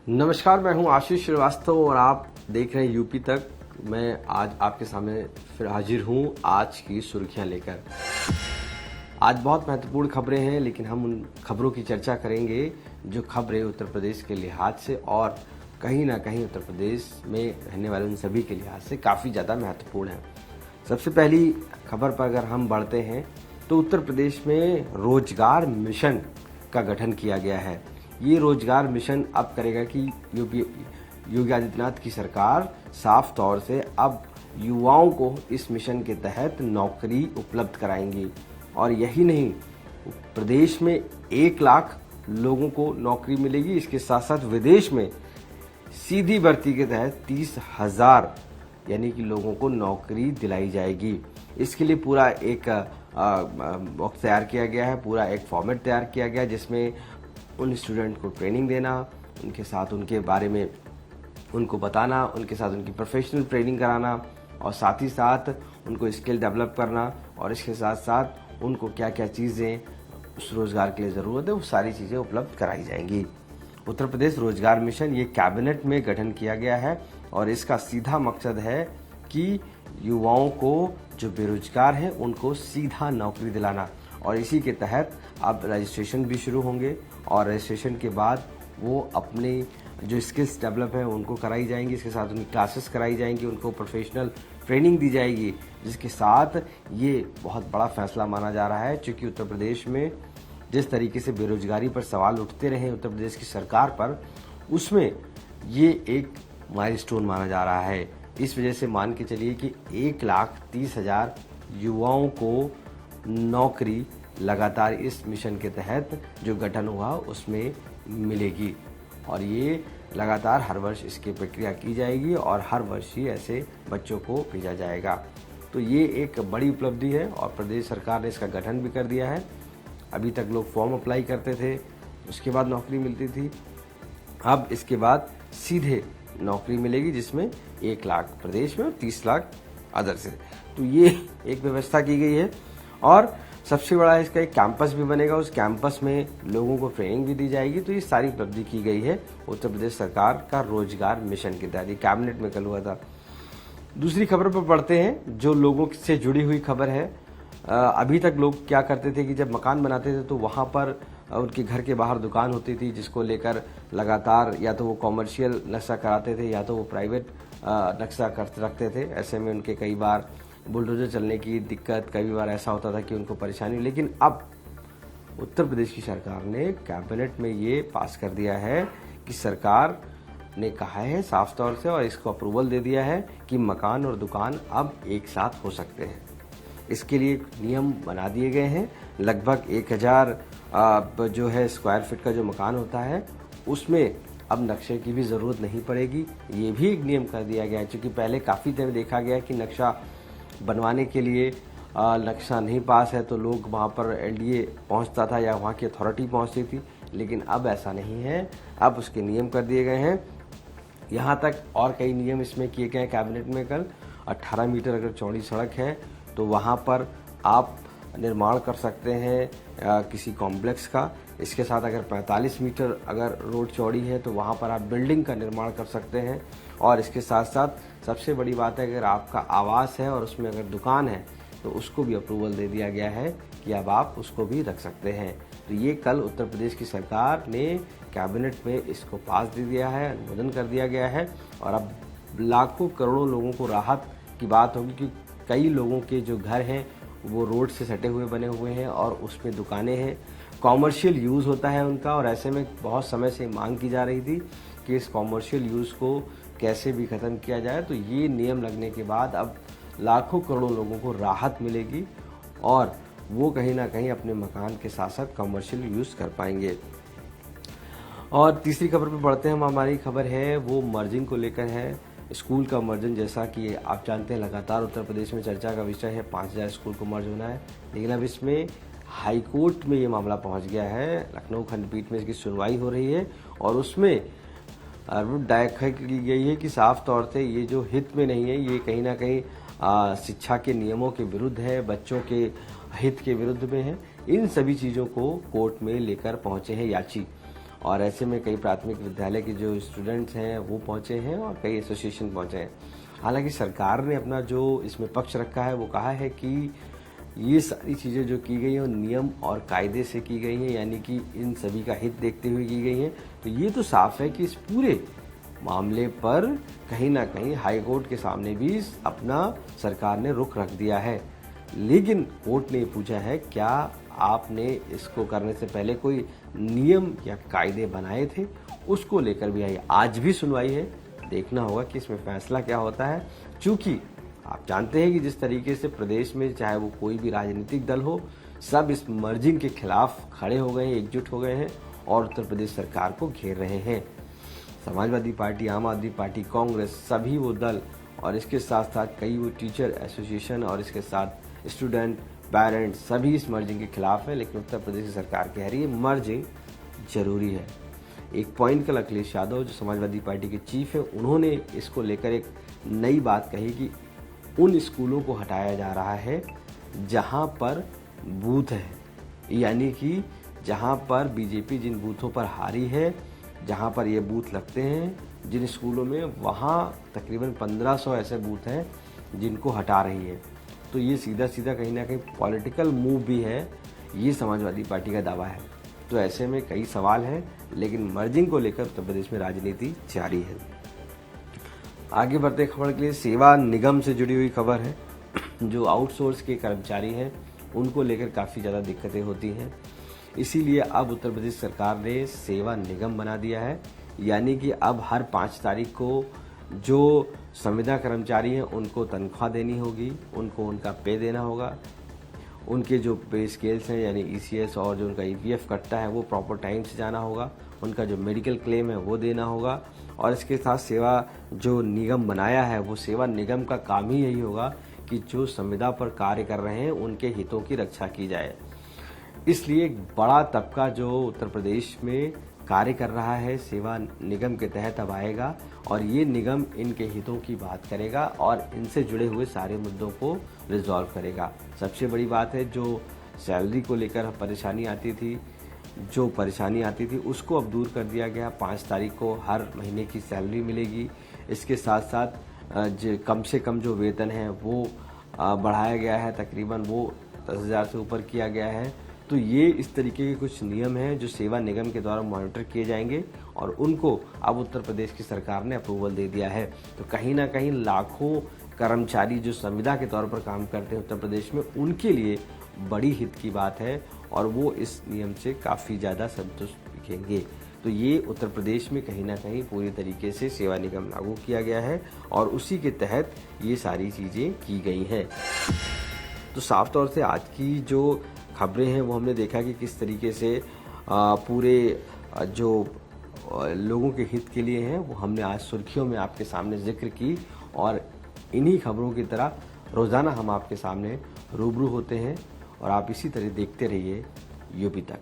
नमस्कार, मैं हूं आशीष श्रीवास्तव और आप देख रहे हैं यूपी तक। मैं आज आपके सामने फिर हाजिर हूं आज की सुर्खियां लेकर। आज बहुत महत्वपूर्ण खबरें हैं, लेकिन हम उन खबरों की चर्चा करेंगे जो खबरें उत्तर प्रदेश के लिहाज से और कहीं ना कहीं उत्तर प्रदेश में रहने वाले उन सभी के लिहाज से काफ़ी ज़्यादा महत्वपूर्ण है। सबसे पहली खबर पर अगर हम बढ़ते हैं तो उत्तर प्रदेश में रोजगार मिशन का गठन किया गया है। ये रोजगार मिशन अब करेगा कि योगी आदित्यनाथ की सरकार साफ तौर से अब युवाओं को इस मिशन के तहत नौकरी उपलब्ध कराएंगी। और यही नहीं, प्रदेश में 1 लाख लोगों को नौकरी मिलेगी। इसके साथ साथ विदेश में सीधी भर्ती के तहत 30,000 यानी कि लोगों को नौकरी दिलाई जाएगी। इसके लिए पूरा एक बॉक्स तैयार किया गया है, पूरा एक फॉर्मेट तैयार किया गया है जिसमें उन स्टूडेंट को ट्रेनिंग देना, उनके साथ उनके बारे में उनको बताना, उनके साथ उनकी प्रोफेशनल ट्रेनिंग कराना और साथ ही साथ उनको स्किल डेवलप करना और इसके साथ साथ उनको क्या क्या चीज़ें उस रोज़गार के लिए ज़रूरत है वो सारी चीज़ें उपलब्ध कराई जाएंगी। उत्तर प्रदेश रोजगार मिशन ये कैबिनेट में गठन किया गया है और इसका सीधा मकसद है कि युवाओं को जो बेरोजगार हैं उनको सीधा नौकरी दिलाना। और इसी के तहत अब रजिस्ट्रेशन भी शुरू होंगे और रजिस्ट्रेशन के बाद वो अपने जो स्किल्स डेवलप हैं उनको कराई जाएंगी। इसके साथ उनकी क्लासेस कराई जाएंगी, उनको प्रोफेशनल ट्रेनिंग दी जाएगी, जिसके साथ ये बहुत बड़ा फैसला माना जा रहा है क्योंकि उत्तर प्रदेश में जिस तरीके से बेरोजगारी पर सवाल उठते रहे उत्तर प्रदेश की सरकार पर, उसमें ये एक माइलस्टोन माना जा रहा है। इस वजह से मान के चलिए कि 1,30,000 युवाओं को नौकरी लगातार इस मिशन के तहत जो गठन हुआ उसमें मिलेगी और ये लगातार हर वर्ष इसकी प्रक्रिया की जाएगी और हर वर्ष ही ऐसे बच्चों को भेजा जाएगा। तो ये एक बड़ी उपलब्धि है और प्रदेश सरकार ने इसका गठन भी कर दिया है। अभी तक लोग फॉर्म अप्लाई करते थे, उसके बाद नौकरी मिलती थी। अब इसके बाद सीधे नौकरी मिलेगी जिसमें 1 लाख प्रदेश में और 30 लाख अदर से। तो ये एक व्यवस्था की गई है और सबसे बड़ा इसका एक कैंपस भी बनेगा, उस कैंपस में लोगों को ट्रेनिंग भी दी जाएगी। तो ये सारी उपलब्धि की गई है उत्तर प्रदेश सरकार का रोजगार मिशन के तहत। ये कैबिनेट में कल हुआ था। दूसरी खबर पर बढ़ते हैं जो लोगों से जुड़ी हुई खबर है। अभी तक लोग क्या करते थे कि जब मकान बनाते थे तो वहाँ पर उनके घर के बाहर दुकान होती थी जिसको लेकर लगातार या तो वो कॉमर्शियल नक्शा कराते थे या तो वो प्राइवेट नक्शा रखते थे। ऐसे में उनके कई बार बुलडोजर चलने की दिक्कत, कई बार ऐसा होता था कि उनको परेशानी। लेकिन अब उत्तर प्रदेश की सरकार ने कैबिनेट में ये पास कर दिया है कि सरकार ने कहा है साफ तौर से और इसको अप्रूवल दे दिया है कि मकान और दुकान अब एक साथ हो सकते हैं। इसके लिए नियम बना दिए गए हैं। लगभग 1,000 जो है स्क्वायर फीट का जो मकान होता है उसमें अब नक्शे की भी ज़रूरत नहीं पड़ेगी। ये भी एक नियम कर दिया गया है क्योंकि पहले काफ़ी देर देखा गया कि नक्शा बनवाने के लिए नक्शा नहीं पास है तो लोग वहाँ पर एलडीए पहुँचता था या वहाँ की अथॉरिटी पहुँचती थी, लेकिन अब ऐसा नहीं है। अब उसके नियम कर दिए गए हैं। यहाँ तक और कई नियम इसमें किए गए हैं कैबिनेट में कल। 18 मीटर अगर चौड़ी सड़क है तो वहाँ पर आप निर्माण कर सकते हैं किसी कॉम्प्लेक्स का। इसके साथ अगर 45 मीटर अगर रोड चौड़ी है तो वहाँ पर आप बिल्डिंग का निर्माण कर सकते हैं। और इसके साथ साथ सबसे बड़ी बात है, अगर आपका आवास है और उसमें अगर दुकान है तो उसको भी अप्रूवल दे दिया गया है कि अब आप उसको भी रख सकते हैं। तो ये कल उत्तर प्रदेश की सरकार ने कैबिनेट में इसको पास दे दिया है, अनुमोदन कर दिया गया है और अब लाखों करोड़ों लोगों को राहत की बात होगी कि कई लोगों के जो घर हैं वो रोड से सटे हुए बने हुए हैं और उसमें दुकानें हैं, कॉमर्शियल यूज़ होता है उनका। और ऐसे में बहुत समय से मांग की जा रही थी कि इस कॉमर्शियल यूज़ को कैसे भी ख़त्म किया जाए। तो ये नियम लगने के बाद अब लाखों करोड़ों लोगों को राहत मिलेगी और वो कहीं ना कहीं अपने मकान के साथ साथ कॉमर्शियल यूज़ कर पाएंगे। और तीसरी खबर पे बढ़ते हैं। हमारी खबर है वो मर्जिंग को लेकर है। स्कूल का मर्जन, जैसा कि आप जानते हैं लगातार उत्तर प्रदेश में चर्चा का विषय है, 5,000 स्कूल को मर्ज होना है। लेकिन अब इसमें हाई कोर्ट में ये मामला पहुंच गया है। लखनऊ खंडपीठ में इसकी सुनवाई हो रही है और उसमें दायर की गई है कि साफ तौर से ये जो हित में नहीं है, ये कहीं ना कहीं शिक्षा के नियमों के विरुद्ध है, बच्चों के हित के विरुद्ध में है। इन सभी चीज़ों को कोर्ट में लेकर पहुंचे हैं याची और ऐसे में कई प्राथमिक विद्यालय के जो स्टूडेंट्स हैं वो पहुंचे हैं और कई एसोसिएशन पहुंचे हैं। हालांकि सरकार ने अपना जो इसमें पक्ष रखा है वो कहा है कि ये सारी चीज़ें जो की गई हैं नियम और कायदे से की गई हैं, यानी कि इन सभी का हित देखते हुए की गई हैं। तो ये तो साफ है कि इस पूरे मामले पर कहीं ना कहीं हाई कोर्ट के सामने भी अपना सरकार ने रुख रख दिया है। लेकिन कोर्ट ने पूछा है क्या आपने इसको करने से पहले कोई नियम या कायदे बनाए थे, उसको लेकर भी आई आज भी सुनवाई है। देखना होगा कि इसमें फैसला क्या होता है, क्योंकि आप जानते हैं कि जिस तरीके से प्रदेश में चाहे वो कोई भी राजनीतिक दल हो, सब इस मर्जिंग के खिलाफ खड़े हो गए हैं, एकजुट हो गए हैं और उत्तर प्रदेश सरकार को घेर रहे हैं। समाजवादी पार्टी, आम आदमी पार्टी, कांग्रेस, सभी वो दल और इसके साथ साथ कई वो टीचर एसोसिएशन और इसके साथ स्टूडेंट, पेरेंट्स सभी इस मर्जिंग के खिलाफ है। लेकिन उत्तर प्रदेश की सरकार कह रही है मर्जिंग जरूरी है। एक पॉइंट कल अखिलेश यादव जो समाजवादी पार्टी के चीफ है, उन्होंने इसको लेकर एक नई बात कही कि उन स्कूलों को हटाया जा रहा है जहां पर बूथ है, यानी कि जहां पर बीजेपी जिन बूथों पर हारी है, जहां पर ये बूथ लगते हैं जिन स्कूलों में, वहां तकरीबन 1500 ऐसे बूथ हैं जिनको हटा रही है। तो ये सीधा सीधा कहीं ना कहीं पॉलिटिकल मूव भी है, ये समाजवादी पार्टी का दावा है। तो ऐसे में कई सवाल हैं, लेकिन मर्जिंग को लेकर उत्तर प्रदेश में राजनीति जारी है। आगे बढ़ते खबर के लिए सेवा निगम से जुड़ी हुई खबर है। जो आउटसोर्स के कर्मचारी हैं उनको लेकर काफ़ी ज़्यादा दिक्कतें होती हैं, इसीलिए अब उत्तर प्रदेश सरकार ने सेवा निगम बना दिया है। यानी कि अब हर 5 तारीख को जो संविदा कर्मचारी हैं उनको तनख्वाह देनी होगी, उनको उनका पे देना होगा, उनके जो पे स्केल्स हैं यानी ईसीएस और जो उनका ईपीएफ कटता है वो प्रॉपर टाइम से जाना होगा, उनका जो मेडिकल क्लेम है वो देना होगा। और इसके साथ सेवा जो निगम बनाया है वो सेवा निगम का काम ही यही होगा कि जो संविदा पर कार्य कर रहे हैं उनके हितों की रक्षा की जाए। इसलिए एक बड़ा तबका जो उत्तर प्रदेश में कार्य कर रहा है सेवा निगम के तहत अब आएगा और ये निगम इनके हितों की बात करेगा और इनसे जुड़े हुए सारे मुद्दों को रिजॉल्व करेगा। सबसे बड़ी बात है जो सैलरी को लेकर परेशानी आती थी उसको अब दूर कर दिया गया। 5 तारीख को हर महीने की सैलरी मिलेगी। इसके साथ साथ कम से कम जो वेतन है वो बढ़ाया गया है, तकरीबन वो 10,000 से ऊपर किया गया है। तो ये इस तरीके के कुछ नियम हैं जो सेवा निगम के द्वारा मॉनिटर किए जाएंगे और उनको अब उत्तर प्रदेश की सरकार ने अप्रूवल दे दिया है। तो कहीं ना कहीं लाखों कर्मचारी जो संविदा के तौर पर काम करते हैं उत्तर प्रदेश में, उनके लिए बड़ी हित की बात है और वो इस नियम से काफ़ी ज़्यादा संतुष्ट दिखेंगे। तो ये उत्तर प्रदेश में कहीं ना कहीं पूरी तरीके से सेवा निगम लागू किया गया है और उसी के तहत ये सारी चीज़ें की गई हैं। तो साफ तौर से आज की जो खबरें हैं वो हमने देखा कि किस तरीके से पूरे जो लोगों के हित के लिए हैं वो हमने आज सुर्खियों में आपके सामने जिक्र की और इन्हीं खबरों की तरह रोज़ाना हम आपके सामने रूबरू होते हैं और आप इसी तरह देखते रहिए यूपी तक।